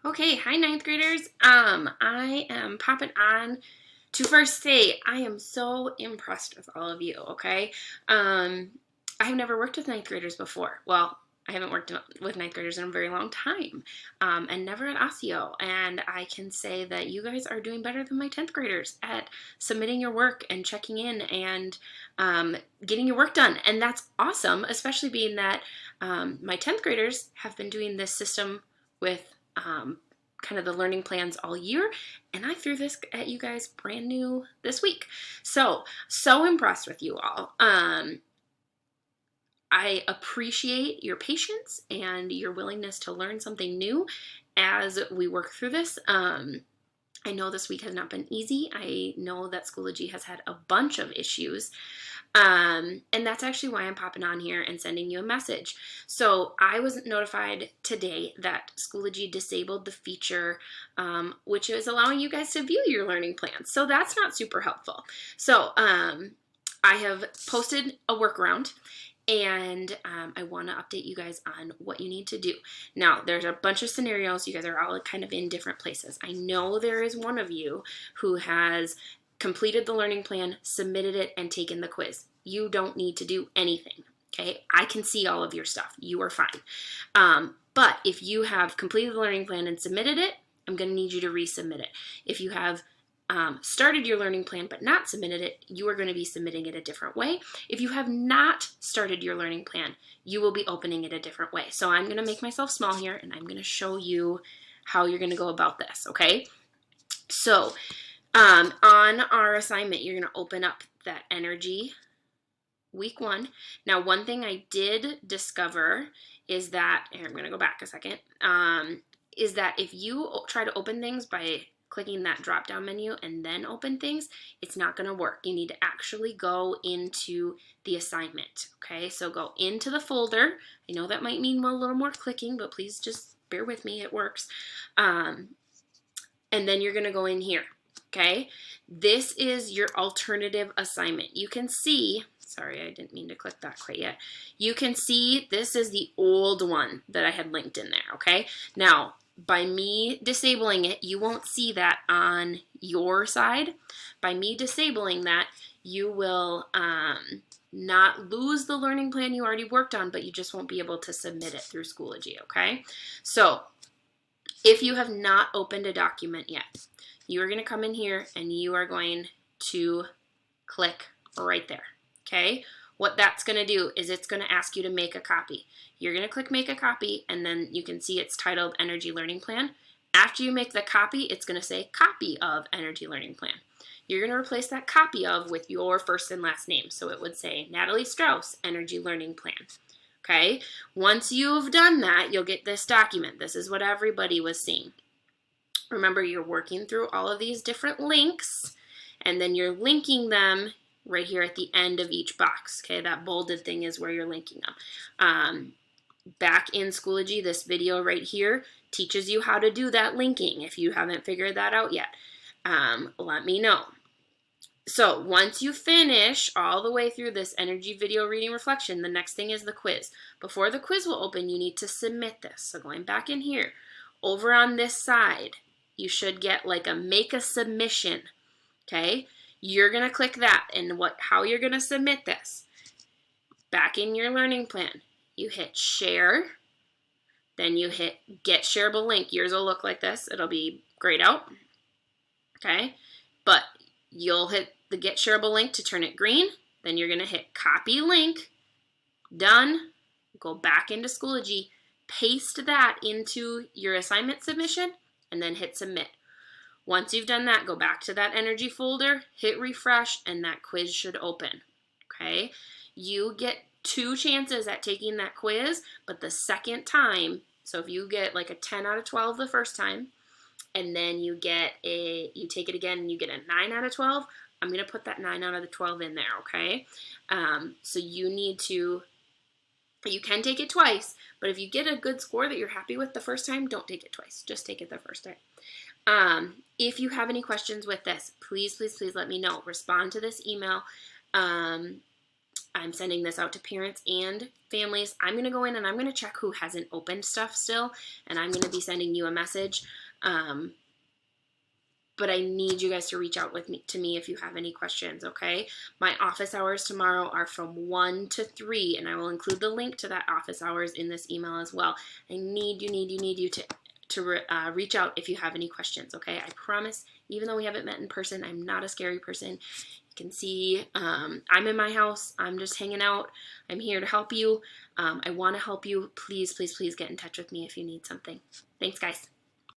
Okay, hi ninth graders. I am popping on to first say I am so impressed with all of you, okay? I have never worked with ninth graders before. Well, I haven't worked with ninth graders in a very long time, and never at Osseo. And I can say that you guys are doing better than my 10th graders at submitting your work and checking in and getting your work done. And that's awesome, especially being that my 10th graders have been doing this system with kind of the learning plans all year, and I threw this at you guys brand new this week. So impressed with you all. I appreciate your patience and your willingness to learn something new as we work through this. I know this week has not been easy. I know that Schoology has had a bunch of issues. And that's actually why I'm popping on here and sending you a message. So I was notified today that Schoology disabled the feature, which is allowing you guys to view your learning plans. So that's not super helpful. So I have posted a workaround, and I want to update you guys on what you need to do. Now, there's a bunch of scenarios. You guys are all kind of in different places. I know there is one of you who has completed the learning plan, submitted it, and taken the quiz. You don't need to do anything, okay? I can see all of your stuff. You are fine. But if you have completed the learning plan and submitted it, I'm going to need you to resubmit it. If you have started your learning plan but not submitted it, you are going to be submitting it a different way. If you have not started your learning plan, you will be opening it a different way. So I'm going to make myself small here, and I'm going to show you how you're going to go about this, okay? So on our assignment, you're going to open up that energy week 1. Now, one thing I did discover is that, here, I'm going to go back a second, is that if you try to open things by clicking that drop down menu and then open things, it's not going to work. You need to actually go into the assignment, okay? So go into the folder. I know that might mean a little more clicking, but please just bear with me, it works. And then you're going to go in here, okay? This is your alternative assignment. You can see, sorry, I didn't mean to click that quite yet. You can see this is the old one that I had linked in there, okay? Now, by me disabling it, you won't see that on your side. By me disabling that, you will not lose the learning plan you already worked on, but you just won't be able to submit it through Schoology, okay? So if you have not opened a document yet, you are going to come in here and you are going to click right there, okay? What that's going to do is it's going to ask you to make a copy. You're going to click make a copy, and then you can see it's titled Energy Learning Plan. After you make the copy, it's going to say copy of Energy Learning Plan. You're going to replace that copy of with your first and last name. So it would say Natalie Strauss, Energy Learning Plan. Okay? Once you've done that, you'll get this document. This is what everybody was seeing. Remember, you're working through all of these different links, and then you're linking them right here at the end of each box. Okay, that bolded thing is where you're linking them. Back in Schoology, this video right here teaches you how to do that linking. If you haven't figured that out yet, let me know. So once you finish all the way through this energy video reading reflection, the next thing is the quiz. Before the quiz will open, you need to submit this. So going back in here, over on this side, you should get like a make a submission, okay? You're going to click that, and how you're going to submit this. Back in your learning plan, you hit share, then you hit get shareable link. Yours will look like this. It'll be grayed out, okay? But you'll hit the get shareable link to turn it green. Then you're going to hit copy link, done, go back into Schoology, paste that into your assignment submission, and then hit submit. Once you've done that, go back to that energy folder, hit refresh, and that quiz should open, okay? You get 2 chances at taking that quiz, but the second time, so if you get like a 10 out of 12 the first time, and then you take it again and you get a 9 out of 12, I'm going to put that 9 out of the 12 in there, okay? So you can take it twice, but if you get a good score that you're happy with the first time, don't take it twice. Just take it the first time. If you have any questions with this, please, please, please let me know. Respond to this email. I'm sending this out to parents and families. I'm going to go in and I'm going to check who hasn't opened stuff still, and I'm going to be sending you a message. But I need you guys to reach out to me if you have any questions, okay? My office hours tomorrow are from 1 to 3, and I will include the link to that office hours in this email as well. I need you to reach out if you have any questions, okay? I promise, even though we haven't met in person, I'm not a scary person. You can see I'm in my house. I'm just hanging out. I'm here to help you. I want to help you. Please, please, please get in touch with me if you need something. Thanks, guys.